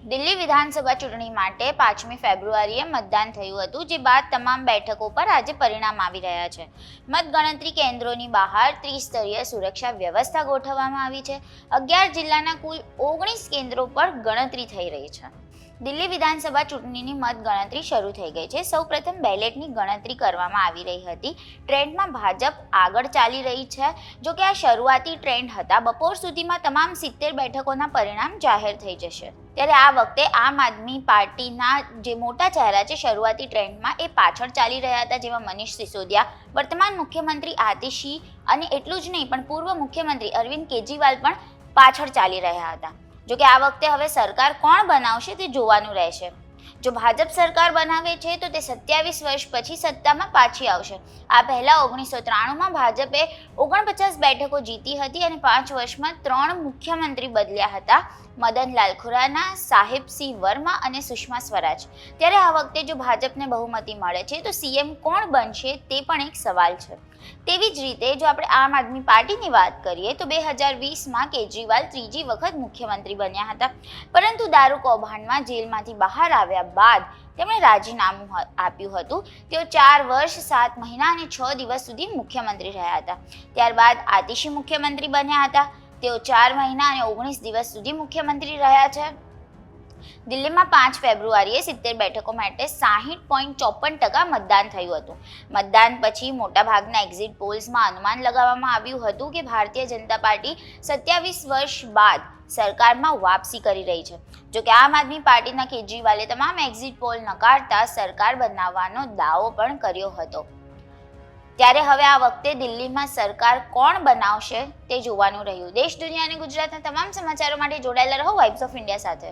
દિલ્હી વિધાનસભા ચૂંટણી માટે 5મી ફેબ્રુઆરીએ મતદાન થયું હતું, જે બાદ તમામ બેઠકો પર આજે પરિણામ આવી રહ્યા છે. મતગણતરી કેન્દ્રોની બહાર ત્રિસ્તરીય સુરક્ષા વ્યવસ્થા ગોઠવવામાં આવી છે. 11 જિલ્લાના કુલ 19 કેન્દ્રો પર ગણતરી થઈ રહી છે. દિલ્હી વિધાનસભા ચૂંટણીની મતગણતરી શરૂ થઈ ગઈ છે. સૌપ્રથમ બેલેટની ગણતરી કરવામાં આવી રહી હતી. ટ્રેન્ડમાં ભાજપ આગળ ચાલી રહી છે. જો કે આ શરૂઆતી ટ્રેન્ડ હતા. બપોર સુધીમાં તમામ 70 બેઠકોના પરિણામ જાહેર થઈ જશે. ત્યારે આ વખતે આમ આદમી પાર્ટીના જે મોટા ચહેરા છે શરૂઆતી ટ્રેન્ડમાં એ પાછળ ચાલી રહ્યા હતા, જેમાં મનીષ સિસોદિયા, વર્તમાન મુખ્યમંત્રી આતિશી અને એટલું જ નહીં પણ પૂર્વ મુખ્યમંત્રી અરવિંદ કેજરીવાલ પણ પાછળ ચાલી રહ્યા હતા. જોકે આ વખતે હવે સરકાર કોણ બનાવશે તે જોવાનું રહેશે. જો ભાજપ સરકાર બનાવે છે તો તે 27 વર્ષ પછી સત્તામાં પાછી આવશે. આ પહેલા 1993માં ભાજપે 49 બેઠકો જીતી હતી અને 5 વર્ષમાં 3 મુખ્યમંત્રી બદલ્યા હતા, મદનલાલ ખુરાના, સાહિબસિંહ વર્મા અને સુષ્મા સ્વરાજ. ત્યારે આ વખતે જો ભાજપને બહુમતી મળે છે તો સીએમ કોણ બનશે તે પણ એક સવાલ છે. તેવી જ રીતે જો આપણે આમ આદમી પાર્ટીની વાત કરીએ તો 2020માં કેજરીવાલ ત્રીજી વખત મુખ્યમંત્રી બન્યા હતા, પરંતુ દારૂ કૌભાંડમાં જેલમાંથી બહાર આવ્યા બાદ તેમણે રાજીનામું આપ્યું હતું. તેઓ 4 વર્ષ 7 મહિના અને 6 દિવસ સુધી મુખ્યમંત્રી રહ્યા હતા. ત્યારબાદ આતિશી મુખ્યમંત્રી બન્યા હતા. તેઓ 4 મહિના અને 19 દિવસ સુધી મુખ્યમંત્રી રહ્યા છે. દિલ્હીમાં 5 ફેબ્રુઆરીએ 70 બેઠકો માટે 60.54% મતદાન થયું હતું. મતદાન પછી મોટાભાગના એક્ઝિટ પોલ્સમાં અનુમાન લગાવવામાં આવ્યું હતું કે ભારતીય જનતા પાર્ટી 27 વર્ષ બાદ સરકારમાં વાપસી કરી રહી છે. જોકે આમ આદમી પાર્ટીના કેજરીવાલે તમામ એક્ઝિટ પોલ નકારતા સરકાર બનાવવાનો દાવો પણ કર્યો હતો. ત્યારે હવે આ વખતે દિલ્હીમાં સરકાર કોણ બનાવશે તે જોવાનું રહ્યું. દેશ, દુનિયા અને ગુજરાતના તમામ સમાચારો માટે જોડાયેલા રહો વાઇબ્સ ઓફ ઇન્ડિયા સાથે.